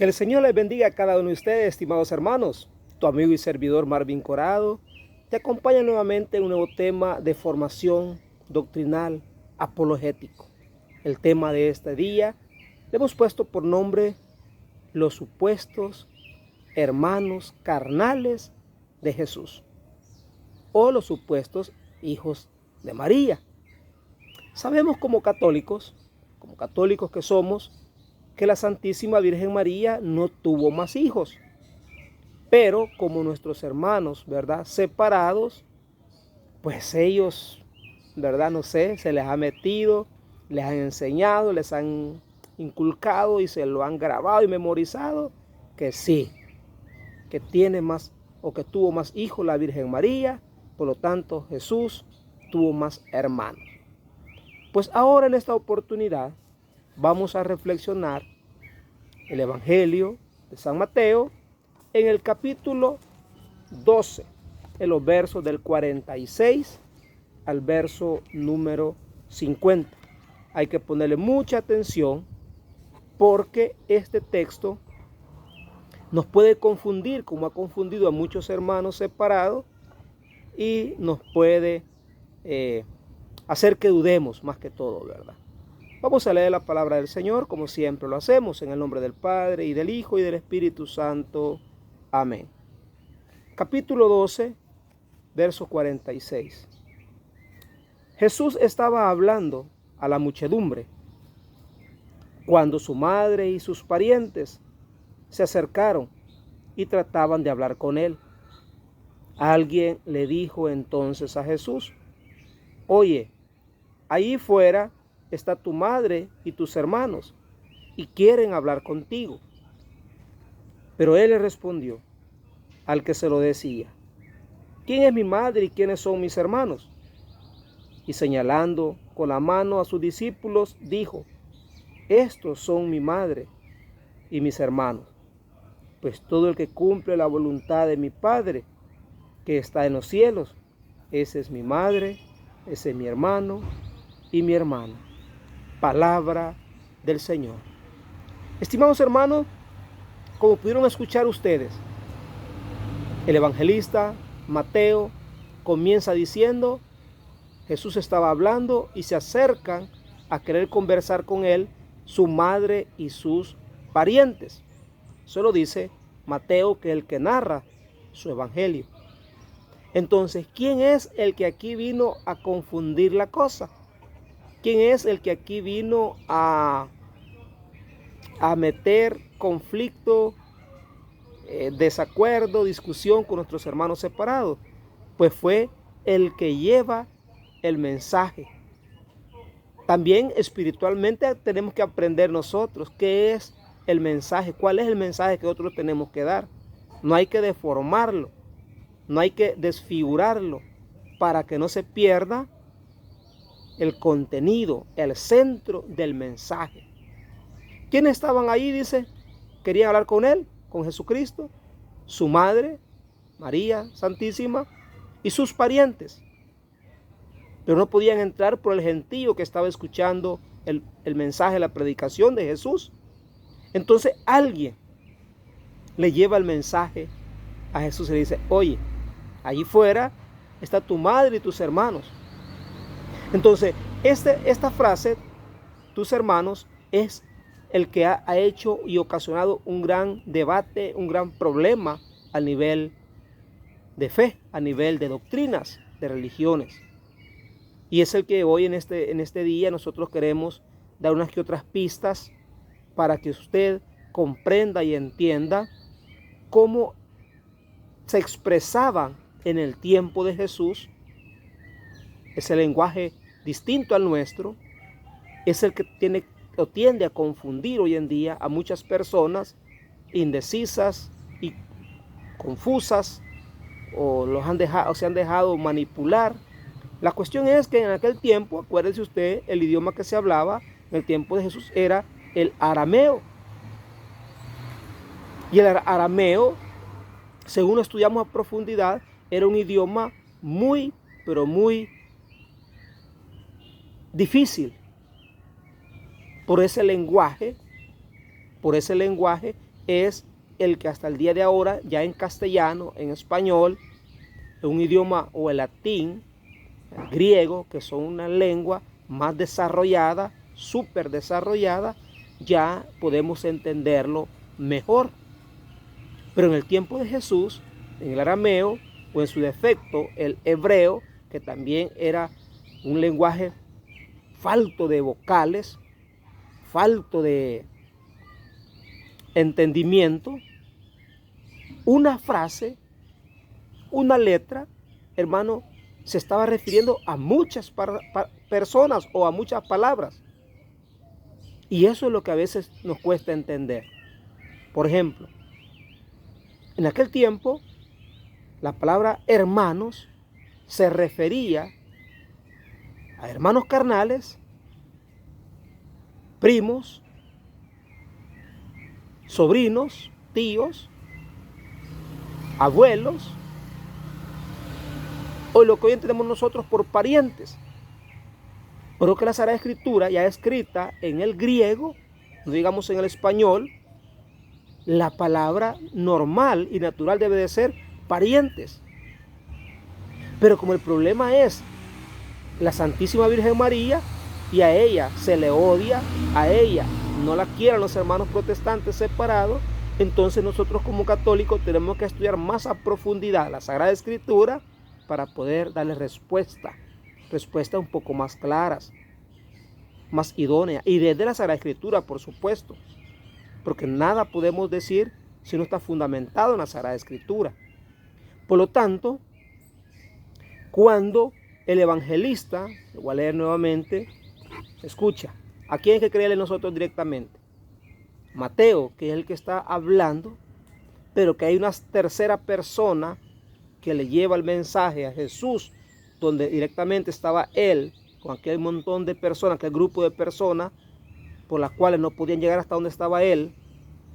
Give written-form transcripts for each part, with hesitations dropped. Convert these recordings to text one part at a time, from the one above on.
Que el Señor les bendiga a cada uno de ustedes, estimados hermanos. Tu amigo y servidor Marvin Corado te acompaña nuevamente en un nuevo tema de formación doctrinal apologético. El tema de este día le hemos puesto por nombre los supuestos hermanos carnales de Jesús o los supuestos hijos de María. Sabemos como católicos que somos, que la Santísima Virgen María no tuvo más hijos. Pero como nuestros hermanos, ¿verdad?, separados, pues ellos, ¿verdad?, no sé, se les ha metido, les han enseñado, les han inculcado y se lo han grabado y memorizado, que sí, que tiene más o que tuvo más hijos la Virgen María, por lo tanto Jesús tuvo más hermanos. Pues ahora en esta oportunidad vamos a reflexionar el Evangelio de San Mateo en el capítulo 12, en los versos del 46 al verso número 50. Hay que ponerle mucha atención porque este texto nos puede confundir, como ha confundido a muchos hermanos separados, y nos puede hacer que dudemos más que todo, ¿verdad? Vamos a leer la palabra del Señor, como siempre lo hacemos, en el nombre del Padre, y del Hijo, y del Espíritu Santo. Amén. Capítulo 12, verso 46. Jesús estaba hablando a la muchedumbre cuando su madre y sus parientes se acercaron y trataban de hablar con él. Alguien le dijo entonces a Jesús: oye, allí fuera está tu madre y tus hermanos, y quieren hablar contigo. Pero él le respondió al que se lo decía: ¿quién es mi madre y quiénes son mis hermanos? Y señalando con la mano a sus discípulos, dijo: estos son mi madre y mis hermanos, pues todo el que cumple la voluntad de mi Padre que está en los cielos, ese es mi madre, ese es mi hermano y mi hermana. Palabra del Señor. Estimados hermanos, como pudieron escuchar ustedes, el evangelista Mateo comienza diciendo: Jesús estaba hablando y se acercan a querer conversar con él su madre y sus parientes. Eso lo dice Mateo, que es el que narra su evangelio. Entonces, ¿quién es el que aquí vino a confundir la cosa? ¿Quién es el que aquí vino a meter conflicto, desacuerdo, discusión con nuestros hermanos separados? Pues fue el que lleva el mensaje. También espiritualmente tenemos que aprender nosotros qué es el mensaje, cuál es el mensaje que nosotros tenemos que dar. No hay que deformarlo, no hay que desfigurarlo para que no se pierda el contenido, el centro del mensaje. ¿Quiénes estaban ahí? Dice, querían hablar con él, con Jesucristo, su madre, María Santísima, y sus parientes. Pero no podían entrar por el gentío que estaba escuchando el mensaje, la predicación de Jesús. Entonces alguien le lleva el mensaje a Jesús y le dice: oye, allí fuera está tu madre y tus hermanos. Entonces, esta frase, tus hermanos, es el que ha hecho y ocasionado un gran debate, un gran problema a nivel de fe, a nivel de doctrinas, de religiones. Y es el que hoy en este día nosotros queremos dar unas que otras pistas para que usted comprenda y entienda cómo se expresaban en el tiempo de Jesús. Ese lenguaje distinto al nuestro es el que tiende a confundir hoy en día a muchas personas indecisas y confusas, o se han dejado manipular. La cuestión es que en aquel tiempo, acuérdese usted, el idioma que se hablaba en el tiempo de Jesús era el arameo. Y el arameo, según lo estudiamos a profundidad, era un idioma muy, pero muy difícil por ese lenguaje es el que hasta el día de ahora, ya en castellano, en español, en un idioma o el latín, el griego, que son una lengua más desarrollada, súper desarrollada, ya podemos entenderlo mejor. Pero en el tiempo de Jesús, en el arameo, o en su defecto, el hebreo, que también era un lenguaje falto de vocales, falto de entendimiento, una frase, una letra, hermano, se estaba refiriendo a muchas personas o a muchas palabras. Y eso es lo que a veces nos cuesta entender. Por ejemplo, en aquel tiempo, la palabra hermanos se refería a hermanos carnales, primos, sobrinos, tíos, abuelos, o lo que hoy entendemos nosotros por parientes. Pero que la Sagrada Escritura ya escrita en el griego, no digamos en el español, la palabra normal y natural debe de ser parientes. Pero como el problema es la Santísima Virgen María, y a ella se le odia, a ella no la quieren los hermanos protestantes separados, entonces nosotros como católicos tenemos que estudiar más a profundidad la Sagrada Escritura para poder darle respuestas un poco más claras, más idóneas, y desde la Sagrada Escritura, por supuesto, porque nada podemos decir si no está fundamentado en la Sagrada Escritura. Por lo tanto, cuando el evangelista, lo voy a leer nuevamente, escucha, ¿a quién hay que creerle nosotros directamente? Mateo, que es el que está hablando, pero que hay una tercera persona que le lleva el mensaje a Jesús, donde directamente estaba él, con aquel montón de personas, aquel grupo de personas, por las cuales no podían llegar hasta donde estaba él,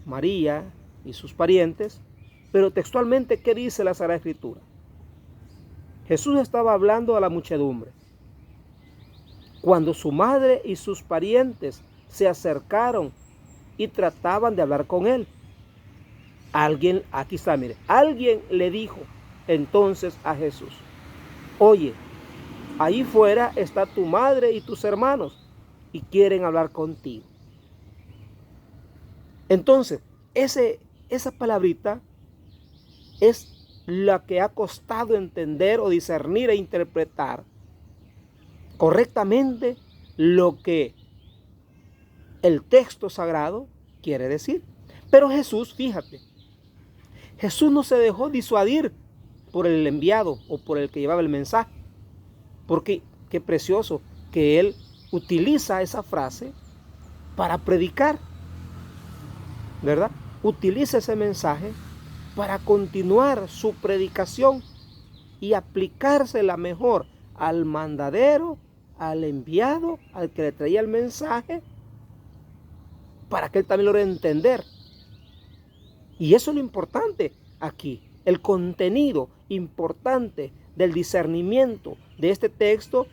María y sus parientes. Pero textualmente, ¿qué dice la Sagrada Escritura? Jesús estaba hablando a la muchedumbre. Cuando su madre y sus parientes se acercaron y trataban de hablar con él, alguien, aquí está, mire, alguien le dijo entonces a Jesús: oye, ahí fuera está tu madre y tus hermanos y quieren hablar contigo. Entonces, esa palabrita es la que ha costado entender o discernir e interpretar correctamente lo que el texto sagrado quiere decir. Pero Jesús, fíjate, Jesús no se dejó disuadir por el enviado o por el que llevaba el mensaje, porque qué precioso que él utiliza esa frase para predicar, ¿verdad? Utiliza ese mensaje para continuar su predicación y aplicársela mejor al mandadero, al enviado, al que le traía el mensaje, para que él también lo dé a entender. Y eso es lo importante aquí, el contenido importante del discernimiento de este texto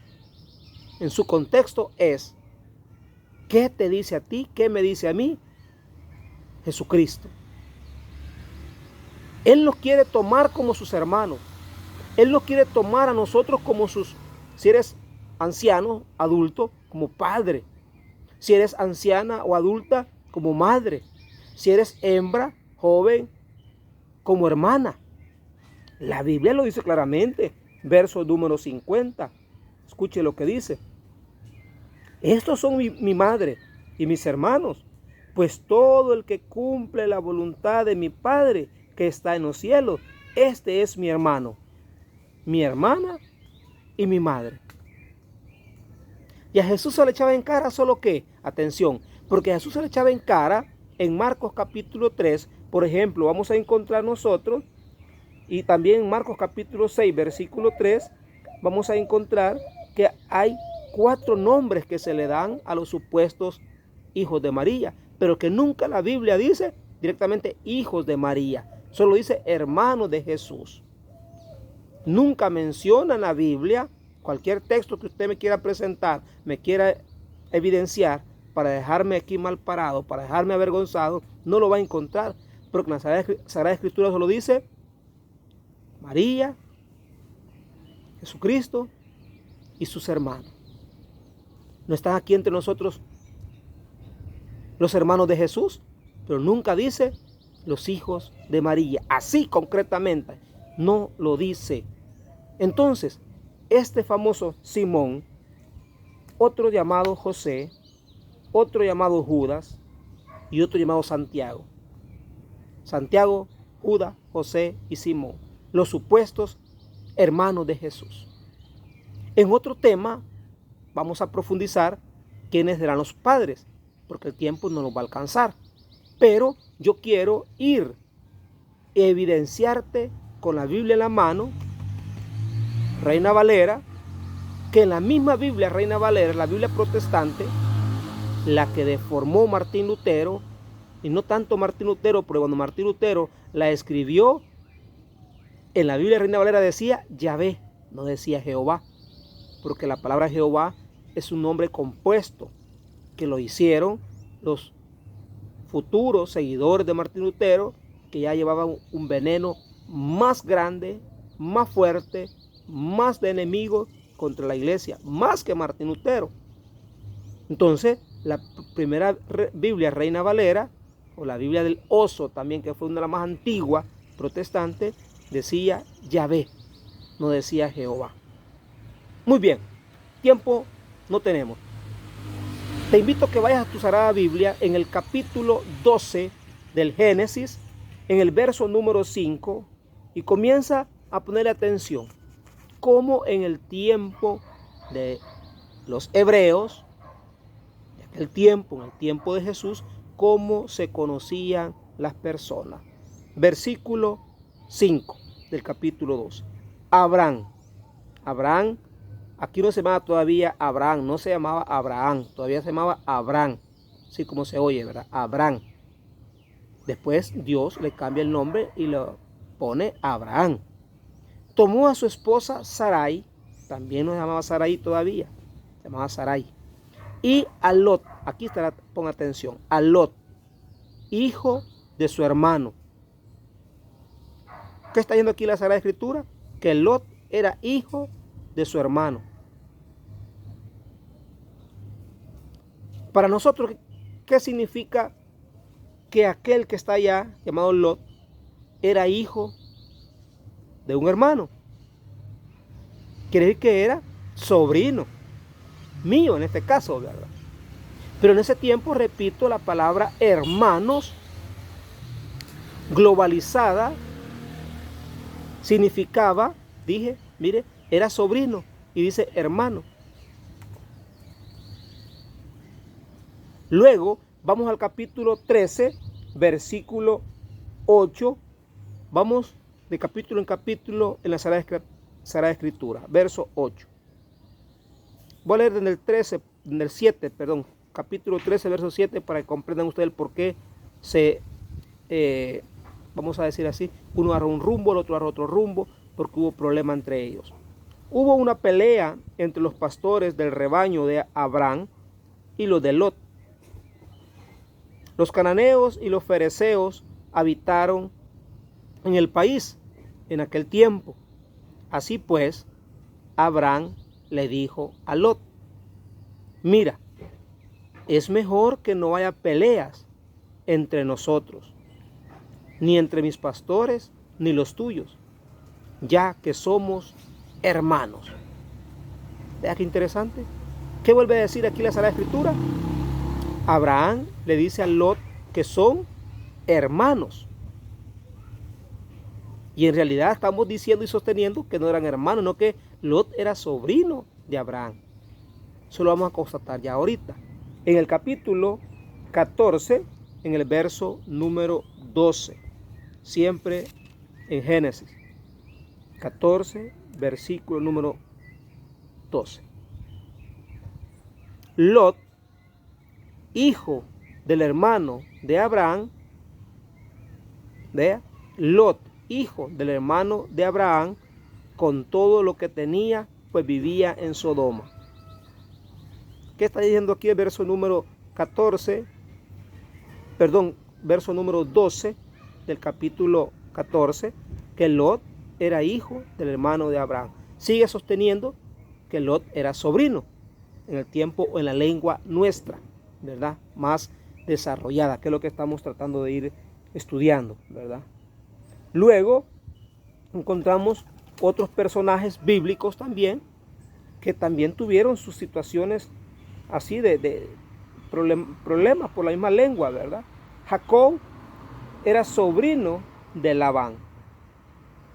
en su contexto es: ¿qué te dice a ti? ¿Qué me dice a mí Jesucristo? Él nos quiere tomar como sus hermanos. Él nos quiere tomar a nosotros como sus, si eres anciano, adulto, como padre. Si eres anciana o adulta, como madre. Si eres hembra, joven, como hermana. La Biblia lo dice claramente. Verso número 50. Escuche lo que dice. Estos son mi madre y mis hermanos, pues todo el que cumple la voluntad de mi Padre que está en los cielos, este es mi hermano, mi hermana y mi madre. Y a Jesús se le echaba en cara solo qué, atención, porque a Jesús se le echaba en cara en Marcos capítulo 3, por ejemplo, vamos a encontrar nosotros, y también en Marcos capítulo 6, versículo 3, vamos a encontrar que hay 4 nombres que se le dan a los supuestos hijos de María, pero que nunca la Biblia dice directamente hijos de María, solo dice hermanos de Jesús. Nunca menciona en la Biblia, cualquier texto que usted me quiera presentar, me quiera evidenciar para dejarme aquí mal parado, para dejarme avergonzado, no lo va a encontrar. Porque en la Sagrada Escritura solo dice María, Jesucristo y sus hermanos. No están aquí entre nosotros los hermanos de Jesús, pero nunca dice los hijos de María. Así concretamente no lo dice. Entonces, este famoso Simón, otro llamado José, otro llamado Judas y otro llamado Santiago. Santiago, Judas, José y Simón, los supuestos hermanos de Jesús. En otro tema vamos a profundizar quiénes eran los padres, porque el tiempo no nos va a alcanzar. Pero yo quiero ir a evidenciarte con la Biblia en la mano, Reina Valera, que en la misma Biblia Reina Valera, la Biblia protestante, la que deformó Martín Lutero, y no tanto Martín Lutero, pero cuando Martín Lutero la escribió, en la Biblia Reina Valera decía Yahvé, no decía Jehová, porque la palabra Jehová es un nombre compuesto que lo hicieron los futuros seguidores de Martín Lutero, que ya llevaban un veneno más grande, más fuerte, más de enemigos contra la iglesia, más que Martín Lutero. Entonces, la primera Biblia Reina Valera, o la Biblia del Oso también, que fue una de las más antiguas protestantes, decía Yahvé, no decía Jehová. Muy bien, tiempo no tenemos. Te invito a que vayas a tu Sagrada Biblia en el capítulo 12 del Génesis, en el verso número 5, y comienza a ponerle atención cómo en el tiempo de los hebreos, de aquel tiempo, en el tiempo de Jesús, cómo se conocían las personas. Versículo 5 del capítulo 12. Abraham, aquí no se llamaba todavía Abraham, no se llamaba Abraham, todavía se llamaba Abraham, así como se oye, ¿verdad? Abraham. Después Dios le cambia el nombre y lo pone Abraham. Tomó a su esposa Sarai, también no se llamaba Sarai todavía, se llamaba Sarai. Y a Lot, aquí estará, pon atención, a Lot, hijo de su hermano. ¿Qué está diciendo aquí la Sagrada Escritura? Que Lot era hijo de su hermano. Para nosotros, ¿qué significa que aquel que está allá, llamado Lot, era hijo de un hermano? Quiere decir que era sobrino mío en este caso, ¿verdad? Pero en ese tiempo, repito, la palabra hermanos globalizada significaba, dije, mire, era sobrino y dice hermano. Luego vamos al capítulo 13, versículo 8. Vamos de capítulo en capítulo en la Sagrada Escritura, verso 8. Voy a leer desde el 7, capítulo 13, verso 7, para que comprendan ustedes el por qué vamos a decir así, uno agarró un rumbo, el otro agarró otro rumbo, porque hubo problema entre ellos. Hubo una pelea entre los pastores del rebaño de Abraham y los de Lot. Los cananeos y los fereceos habitaron en el país en aquel tiempo. Así pues, Abraham le dijo a Lot: mira, es mejor que no haya peleas entre nosotros, ni entre mis pastores, ni los tuyos, ya que somos hermanos. Vea qué interesante. ¿Qué vuelve a decir aquí la Sagrada Escritura? Abraham le dice a Lot que son hermanos. Y en realidad estamos diciendo y sosteniendo que no eran hermanos, no, que Lot era sobrino de Abraham. Eso lo vamos a constatar ya ahorita. En el capítulo 14, en el verso número 12, siempre en Génesis 14, versículo número 12. Lot, hijo del hermano de Abraham, vea, Lot, hijo del hermano de Abraham, con todo lo que tenía, pues vivía en Sodoma. ¿Qué está diciendo aquí el verso número 14? Verso número 12, del capítulo 14 que Lot era hijo del hermano de Abraham. Sigue sosteniendo que Lot era sobrino en el tiempo o en la lengua nuestra, ¿verdad? Más desarrollada, que es lo que estamos tratando de ir estudiando, ¿verdad? Luego encontramos otros personajes bíblicos también, que también tuvieron sus situaciones así de problemas por la misma lengua, ¿verdad? Jacob era sobrino de Labán.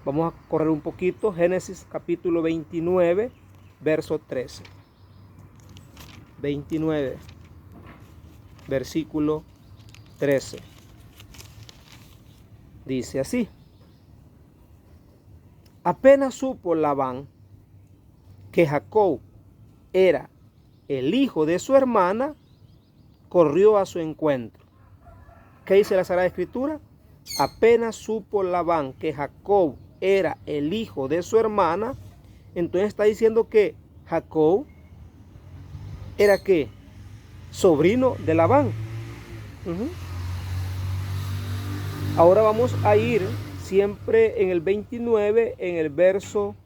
Vamos a correr un poquito, Génesis capítulo 29, verso 13. 29, versículo 13. Dice así: apenas supo Labán que Jacob era el hijo de su hermana, corrió a su encuentro. ¿Qué dice la Sagrada Escritura? Apenas supo Labán que Jacob era el hijo de su hermana, entonces está diciendo que Jacob era ¿qué? Sobrino de Labán. Ahora vamos a ir siempre en el 29, en el verso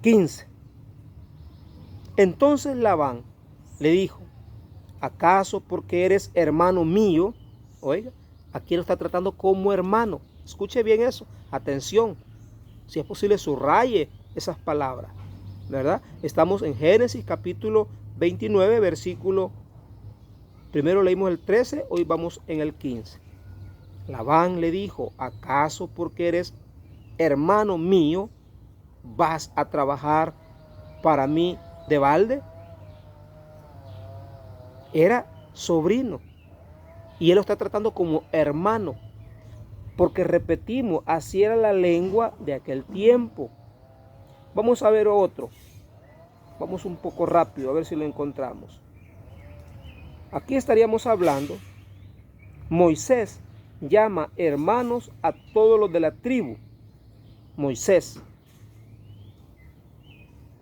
15. Entonces Labán le dijo: ¿acaso porque eres hermano mío? Oiga, aquí lo está tratando como hermano. Escuche bien eso, atención. Si es posible, subraye esas palabras, ¿verdad? Estamos en Génesis capítulo 29, versículo. Primero leímos el 13, hoy vamos en el 15. Labán le dijo: ¿acaso porque eres hermano mío vas a trabajar para mí de balde? Era sobrino y él lo está tratando como hermano, porque repetimos, así era la lengua de aquel tiempo. Vamos a ver otro. Vamos un poco rápido a ver si lo encontramos. Aquí estaríamos hablando, Moisés llama hermanos a todos los de la tribu. Moisés.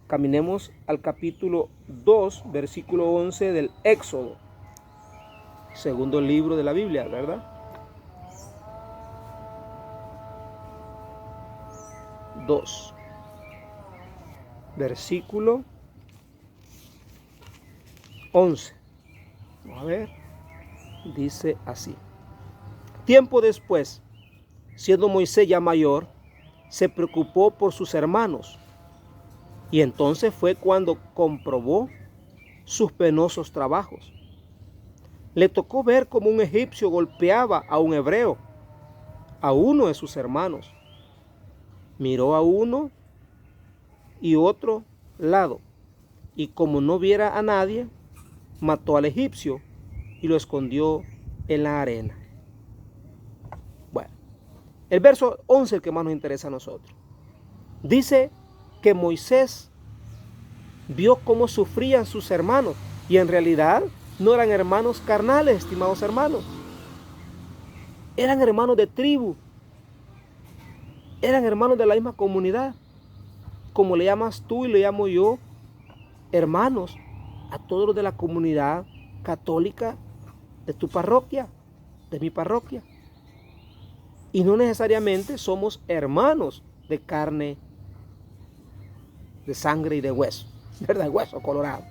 Caminemos al capítulo 2, versículo 11 del Éxodo. Segundo libro de la Biblia, ¿verdad? 2, versículo 11. Vamos a ver. Dice así: tiempo después, siendo Moisés ya mayor, se preocupó por sus hermanos. Y entonces fue cuando comprobó sus penosos trabajos. Le tocó ver cómo un egipcio golpeaba a un hebreo, a uno de sus hermanos. Miró a uno y otro lado, y como no viera a nadie, mató al egipcio y lo escondió en la arena. Bueno, el verso 11 es el que más nos interesa a nosotros. Dice que Moisés vio cómo sufrían sus hermanos, y en realidad no eran hermanos carnales, estimados hermanos. Eran hermanos de tribu, eran hermanos de la misma comunidad, como le llamas tú y le llamo yo, hermanos a todos los de la comunidad católica de tu parroquia, de mi parroquia. Y no necesariamente somos hermanos de carne, de sangre y de hueso, ¿verdad? Hueso colorado.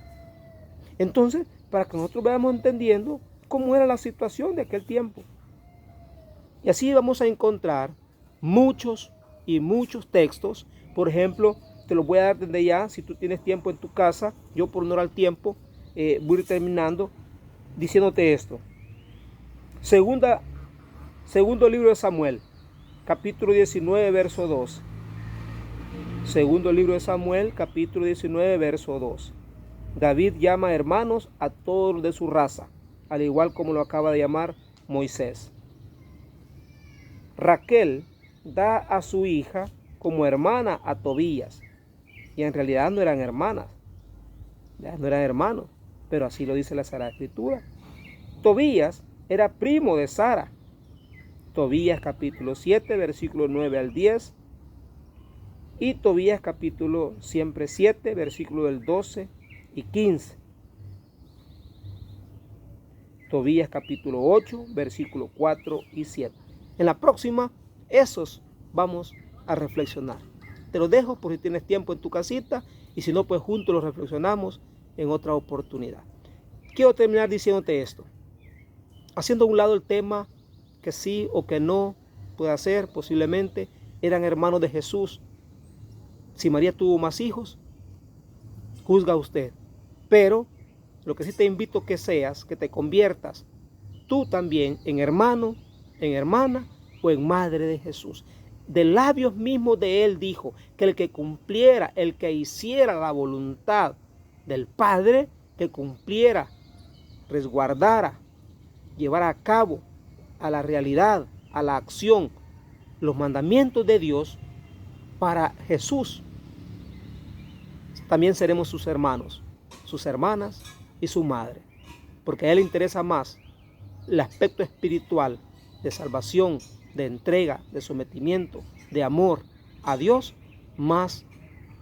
Entonces, para que nosotros vayamos entendiendo cómo era la situación de aquel tiempo. Y así vamos a encontrar muchos y muchos textos. Por ejemplo, te los voy a dar desde ya, si tú tienes tiempo en tu casa. Yo, por honor al tiempo, voy a ir terminando diciéndote esto. Segundo libro de Samuel, capítulo 19, verso 2. Segundo libro de Samuel, capítulo 19, verso 2. David llama hermanos a todos de su raza, al igual como lo acaba de llamar Moisés. Raquel da a su hija como hermana a Tobías, y en realidad no eran hermanas, no eran hermanos, pero así lo dice la Sagrada Escritura. Tobías era primo de Sara. Tobías capítulo 7, versículo 9 al 10, y Tobías capítulo siempre 7, versículo del 12 y 15. Tobías capítulo 8, versículos 4 y 7. En la próxima, esos vamos a reflexionar. Te lo dejo por si tienes tiempo en tu casita y si no, pues juntos lo reflexionamos en otra oportunidad. Quiero terminar diciéndote esto. Haciendo a un lado el tema que sí o que no puede ser, posiblemente eran hermanos de Jesús. Si María tuvo más hijos, juzga usted. Pero lo que sí te invito que seas, que te conviertas tú también en hermano, en hermana o en madre de Jesús. De labios mismos de él dijo que el que cumpliera, el que hiciera la voluntad del Padre, que cumpliera, resguardara, llevara a cabo a la realidad, a la acción, los mandamientos de Dios, para Jesús también seremos sus hermanos, sus hermanas y su madre, porque a él le interesa más el aspecto espiritual de salvación, de entrega, de sometimiento, de amor a Dios, más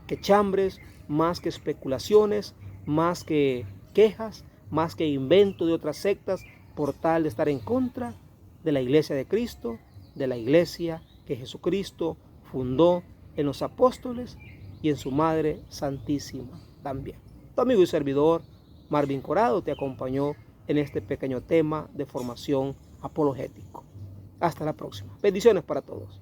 que chambres, más que especulaciones, más que quejas, más que invento de otras sectas, por tal de estar en contra de la iglesia de Cristo, de la iglesia que Jesucristo fundó en los apóstoles y en su Madre Santísima también. Tu amigo y servidor Marvin Corado te acompañó en este pequeño tema de formación apologético. Hasta la próxima. Bendiciones para todos.